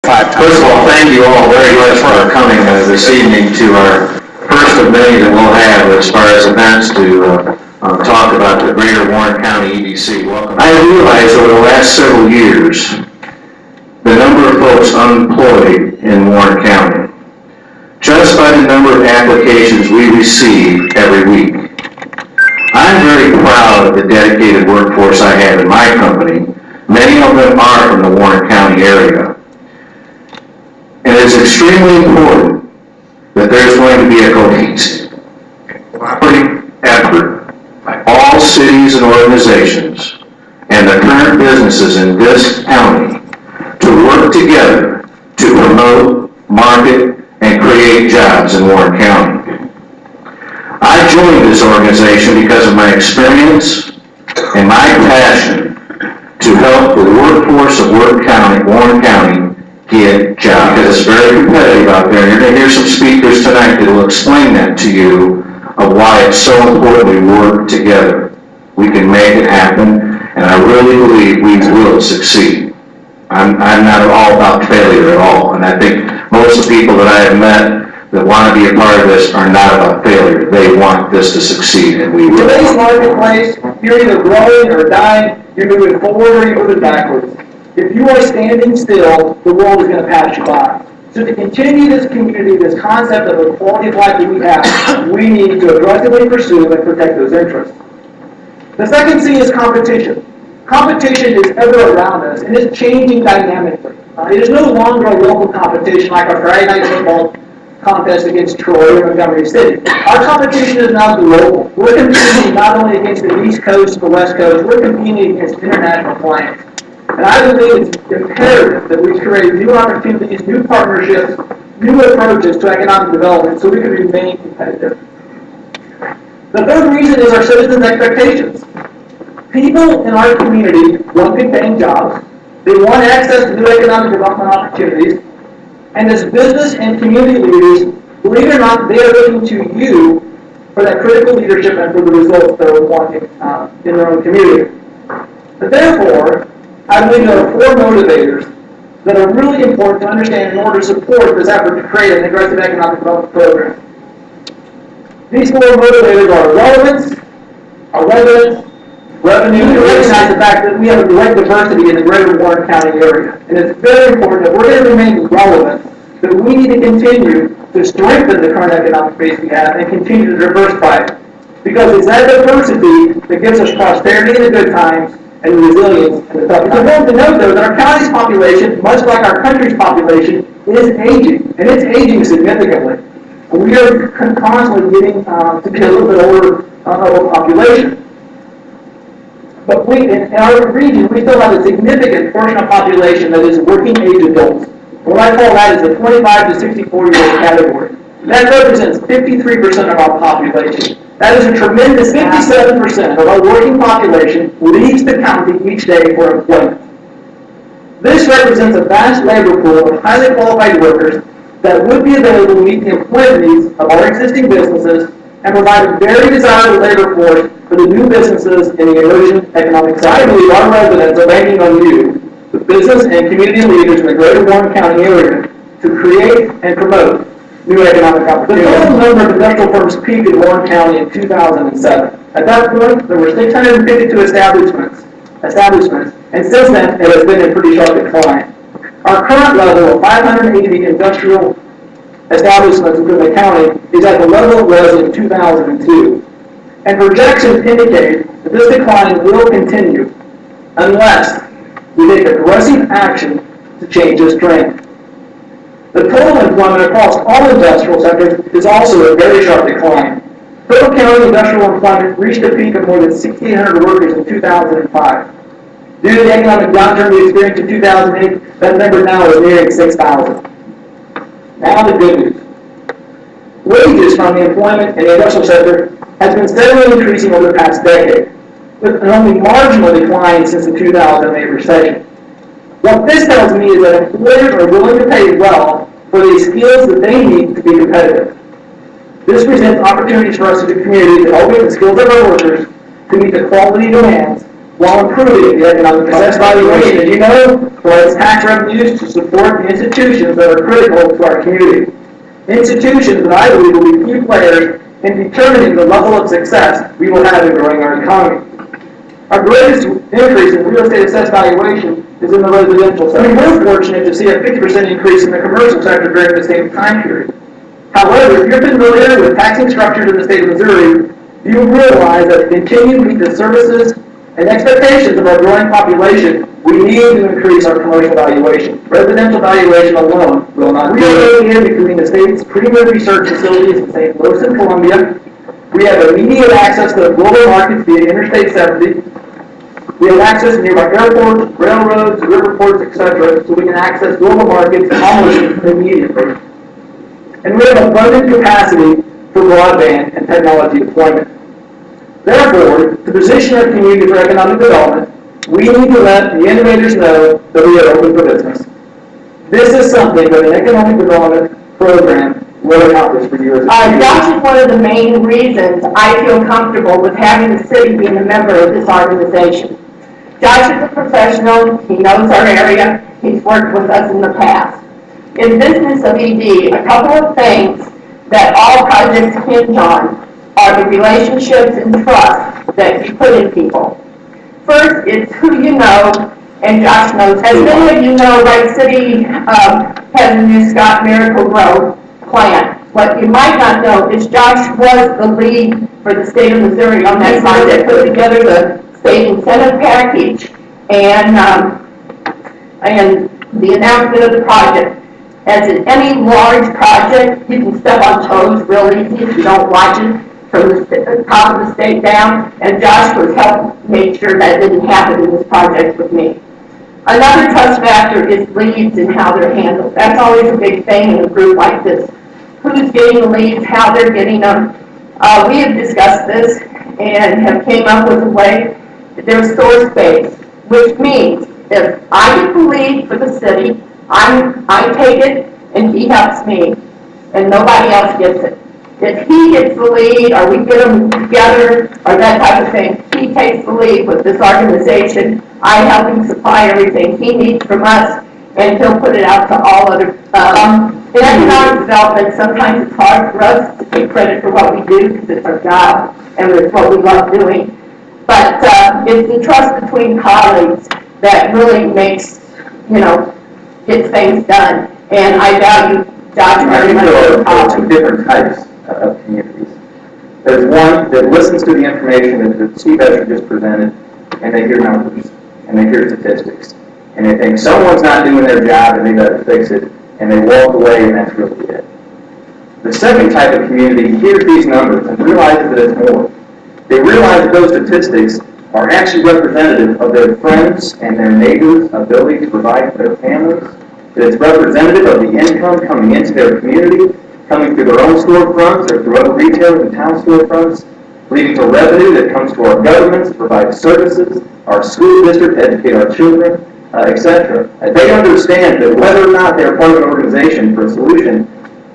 First of all, thank you all very much for coming this evening to our first of many that we'll have as far as events to talk about the Greater Warren County EDC. Welcome. I realized over the last several years the number of folks unemployed in Warren County, just by the number of applications we receive every week. I'm very proud of the dedicated workforce I have in my company. Many of them are from the Warren County area. And it is extremely important that there's going to be a cohesive cooperative effort by all cities and organizations and the current businesses in this county to work together to promote, market, and create jobs in Warren County. I joined this organization because of my experience and my passion to help the workforce of Warren County get jobs, because it's very competitive out there. You're going to hear some speakers tonight that will explain that to you of why it's so important we work together. We can make it happen, and I really believe we will succeed. I'm not at all about failure at all, and I think most of the people that I have met that want to be a part of this are not about failure. They want this to succeed, and we will. In today's marketplace, you're either growing or dying, you're moving forward or you're moving backwards. If you are standing still, the world is going to pass you by. So to continue this community, this concept of the quality of life that we have, we need to aggressively pursue and protect those interests. The second C is competition. Competition is ever around us, and it's changing dynamically. It is no longer a local competition like our Friday night football contest against Troy or Montgomery City. Our competition is now global. We're competing not only against the East Coast, the West Coast, we're competing against international clients. And I believe it's imperative that we create new opportunities, new partnerships, new approaches to economic development so we can remain competitive. The third reason is our citizens' expectations. People in our community want good-paying jobs. They want access to new economic development opportunities. And as business and community leaders, believe it or not, they are looking to you for that critical leadership and for the results they're wanting in their own community. But therefore, I believe there are four motivators that are really important to understand in order to support this effort to create an aggressive economic development program. These four motivators are relevance, our residents, revenue, and recognize the fact that we have a great diversity in the greater Warren County area. And it's very important that we're going to remain relevant, that we need to continue to strengthen the current economic base we have and continue to diversify it. Because it's that diversity that gives us prosperity in the good times and resilience in the tough times. It's important to note, though, that our county's population, much like our country's population, is aging, and it's aging significantly. And we are constantly getting to be a little bit older of a population. But in our region, we still have a significant portion of population that is working age adults. What I call that is the 25 to 64-year-old category. That represents 53% of our population. That is a tremendous 57% of our working population leaves the county each day for employment. This represents a vast labor pool of highly qualified workers that would be available to meet the employment needs of our existing businesses and provide a very desirable labor force for the new businesses in the emerging economic sector. I believe our residents are banking on you, the business and community leaders in the greater Warren County area, to create and promote new economic opportunities. The total number of industrial firms peaked in Warren County in 2007. At that point, there were 652 establishments, and since then, it has been in pretty sharp decline. Our current level of 580 industrial establishments within the county is at the level it was in 2002. And projections indicate that this decline will continue unless we take aggressive action to change this trend. The total employment across all industrial sectors is also a very sharp decline. Total county industrial employment reached a peak of more than 1,600 workers in 2005. Due to the economic downturn we experienced in 2008, that number now is nearing 6,000. Now the good news. Wages from the employment and the industrial sector has been steadily increasing over the past decade, with an only marginal decline since the 2008 recession. What this tells me is that employers are willing to pay well for the skills that they need to be competitive. This presents opportunities for us as a community to elevate the skills of our workers to meet the quality demands while improving the economic success valuation. As you know, provides tax revenues to support the institutions that are critical to our community. Institutions that I believe will be key players in determining the level of success we will have in growing our economy. Our greatest increase in real estate assessed valuation is in the residential sector. We're fortunate to see a 50% increase in the commercial sector during the same time period. However, if you're familiar with taxing structures in the state of Missouri, you will realize that to continue to meet the services and expectations of our growing population, we need to increase our commercial valuation. Residential valuation alone will not. We are located between the state's premier research facilities in St. Louis and Columbia. We have immediate access to the global markets via Interstate 70. We have access to nearby airports, railroads, river ports, etc., so we can access global markets almost immediately. And we have abundant capacity for broadband and technology deployment. Therefore, to position our community for economic development, we need to let the innovators know that we are open for business. This is something that an economic development program will accomplish for you as a community. Josh is one of the main reasons I feel comfortable with having the city being a member of this organization. Josh is a professional, he knows our area, he's worked with us in the past. In business of ED, a couple of things that all projects hinge on are the relationships and trust that you put in people. First, it's who you know, and Josh knows. As many of you know, Wright City has a new Scott Miracle Grow plant. What you might not know is Josh was the lead for the state of Missouri on that project, put together the state incentive package and the announcement of the project. As in any large project, you can step on toes real easy if you don't watch it from the top of the state down, and Josh was helping make sure that didn't happen in this project with me. Another trust factor is leads and how they're handled. That's always a big thing in a group like this. Who's getting the leads, how they're getting them. We have discussed this and have came up with a way. There's source-based, which means if I get the lead for the city, I take it and he helps me, and nobody else gets it. If he gets the lead, or we get them together, or that type of thing, he takes the lead with this organization. I help him supply everything he needs from us, and he'll put it out to all other. In economic development, sometimes it's hard for us to take credit for what we do because it's our job and it's what we love doing. But it's the trust between colleagues that really makes, gets things done. And I value Josh very much. There are two different types of communities. There's one that listens to the information that Steve Escher just presented, and they hear numbers, and they hear statistics, and they think someone's not doing their job and they better fix it, and they walk away and that's really it. The second type of community hears these numbers and realizes that it's more. They realize that those statistics are actually representative of their friends and their neighbors' ability to provide for their families, that it's representative of the income coming into their community, coming through their own storefronts or through other retailers and town storefronts, leading to revenue that comes to our governments to provide services, our school district to educate our children, etc. They understand that whether or not they're part of an organization for a solution,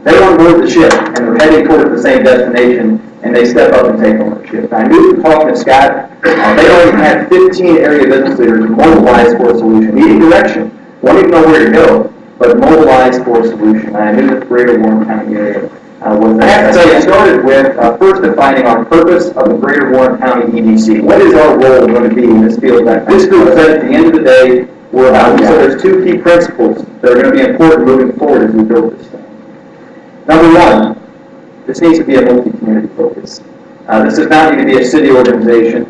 they're on board the ship and they're heading toward the same destination, and they step up and take ownership. I knew from talking to Scott, they already had 15 area business leaders mobilized for a solution, needing direction, wanting to know where to go, but mobilized for a solution. I knew that the greater Warren County area was that. I have to say, it started with first defining our purpose of the greater Warren County EDC. What is our role going to be in this field? This group said at the end of the day, we're about. So there's two key principles that are going to be important moving forward as we build this thing. Number one, this needs to be a multi-community focus. This does not need to be a city organization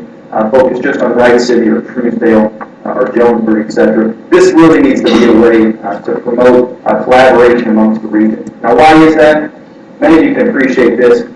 focused just on Wright City or Truesdale or Jonesburg, etc. This really needs to be a way to promote collaboration amongst the region. Now, why is that? Many of you can appreciate this.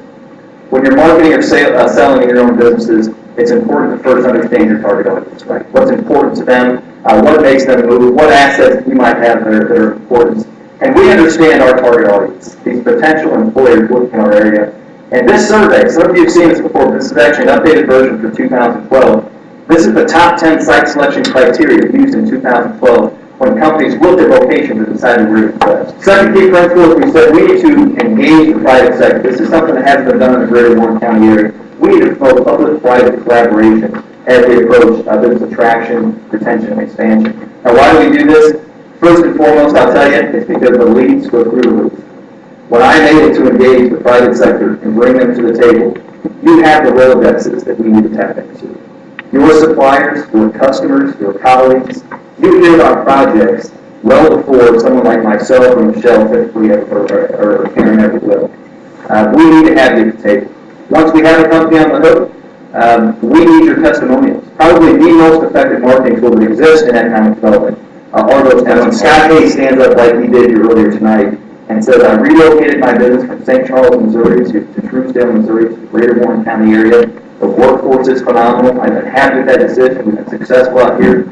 When you're marketing or selling in your own businesses, it's important to first understand your target audience, right? What's important to them, what makes them move, what assets you might have that are important. And we understand our target audience, these potential employers working in our area. And this survey, some of you have seen this before, but this is actually an updated version for 2012. This is the top 10 site selection criteria used in 2012 when companies looked at locations and decided where to invest. Second key principle is we said we need to engage the private sector. This is something that hasn't been done in the greater Warren County area. We need to promote public-private collaboration as we approach business attraction, retention, and expansion. Now, why do we do this? First and foremost, I'll tell you, it's because the leads go through the roof. When I'm able to engage the private sector and bring them to the table, you have the Rolodexes that we need to tap into. Your suppliers, your customers, your colleagues, you hear about projects well before someone like myself or Michelle typically or Karen ever will. We need to have you at the table. Once we have a company on the hook, we need your testimonials. Probably the most effective marketing tool that exists in economic development are those testimonials. Scott Hayes stands up like he did here earlier tonight and says, I relocated my business from St. Charles, Missouri to Truesdale, Missouri, to the greater Warren County area. The workforce is phenomenal. I've been happy with that decision. We've been successful out here.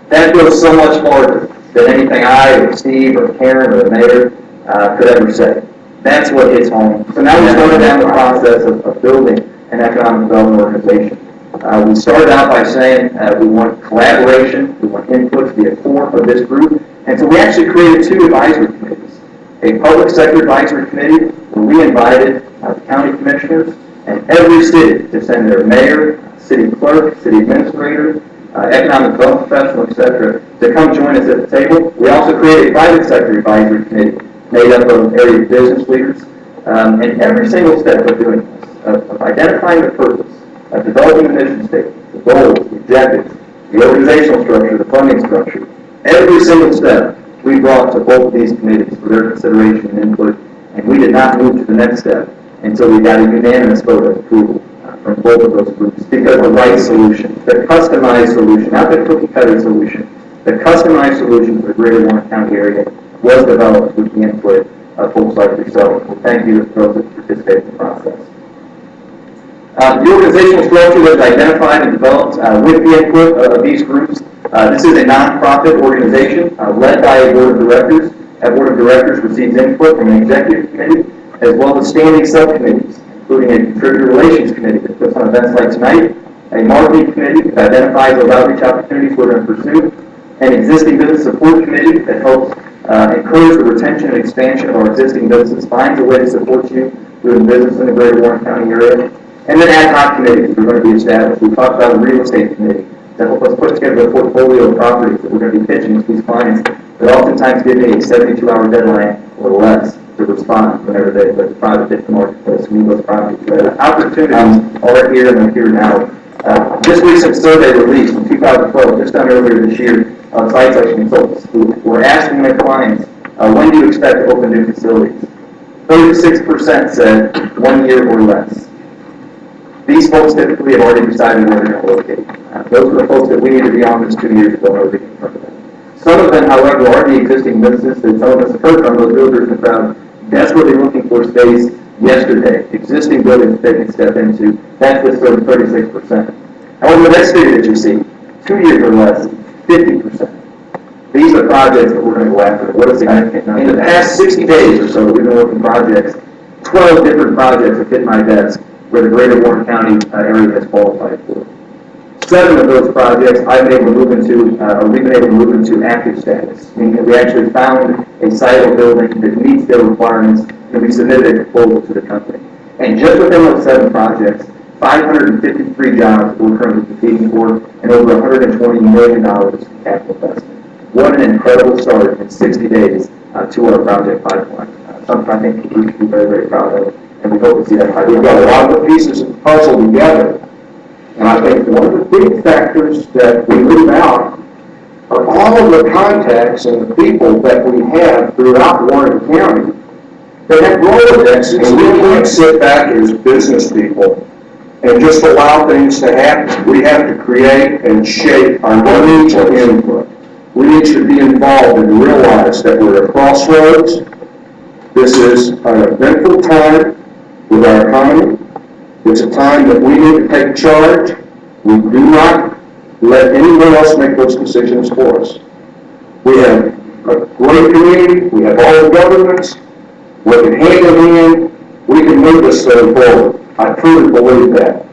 That goes so much farther than anything I or Steve or Karen or the mayor could ever say. That's what hits home. So now we started down the process of building an economic development organization. We started out by saying we want collaboration, we want input to be a core of this group, and so we actually created 2 advisory committees. A public sector advisory committee where we invited the county commissioners and every city to send their mayor, city clerk, city administrator, economic development professional, etc., to come join us at the table. We also created a private sector advisory committee made up of area business leaders, and every single step of doing this, of identifying the purpose, of developing the mission statement, the goals, the objectives, the organizational structure, the funding structure, every single step we brought to both of these committees for their consideration and input, and we did not move to the next step until we got a unanimous vote of approval from both of those groups, because the right solution, the customized solution, not the cookie-cutter solution, the customized solution for the greater Warren County area was developed with the input of folks like yourself. Well, thank you to those that participated in the process. The organizational structure was identified and developed with the input of these groups. This is a nonprofit organization led by a board of directors. That board of directors receives input from an executive committee as well as standing subcommittees, including a contributor relations committee that puts on events like tonight, a marketing committee that identifies those outreach opportunities we're going to pursue, an existing business support committee that helps encourage the retention and expansion of our existing businesses, finds a way to support you doing business in the greater Warren County area, and then ad hoc committees that are going to be established. We talked about a real estate committee to help us put together a portfolio of properties that we're going to be pitching to these clients that oftentimes give me a 72-hour deadline or less to respond whenever the product hits the marketplace. We need those properties. Opportunities are here and they're here now. This recent survey released in 2012, just done earlier this year, of site selection consultants who were asking their clients, when do you expect to open new facilities? 36% said 1 year or less. These folks typically have already decided where they're going to locate. Those are the folks that we need to be on this 2 years ago in order to get in front of them. Some of them, however, are the existing businesses that some of us have heard from, those builders in the crowd, desperately looking for space yesterday. Existing buildings they can step into. That's the sort of 36%. However, the next figure that you see, 2 years or less, 50%. These are projects that we're going to go after. What is significant? In the past 60 days or so, we've been working projects, 12 different projects have hit my desk where the greater Warren County area has qualified for. 7 of those projects I've been able to move into, or we've been able to move into active status, meaning that we actually found a site or building that meets their requirements, and we submitted a proposal to the company. And just within those 7 projects, 553 jobs that we're currently competing for, and over $120 million in capital investment. What an incredible start in 60 days to our project pipeline. Something I think we should be very, very proud of, and we hope to see that pipeline. We've got a lot of the pieces of the puzzle together, and I think one of the big factors that we leave out are all of the contacts and the people that we have throughout Warren County that have Rolodexes, and we can't sit back as business people and just allow things to happen. We have to create and shape our needs and input. We need to be involved and realize that we're at a crossroads. This is an eventful time with our economy. It's a time that we need to take charge. We do not let anyone else make those decisions for us. We have a great community. We have all the governments working hand in hand. We can move this thing forward. I truly believe that.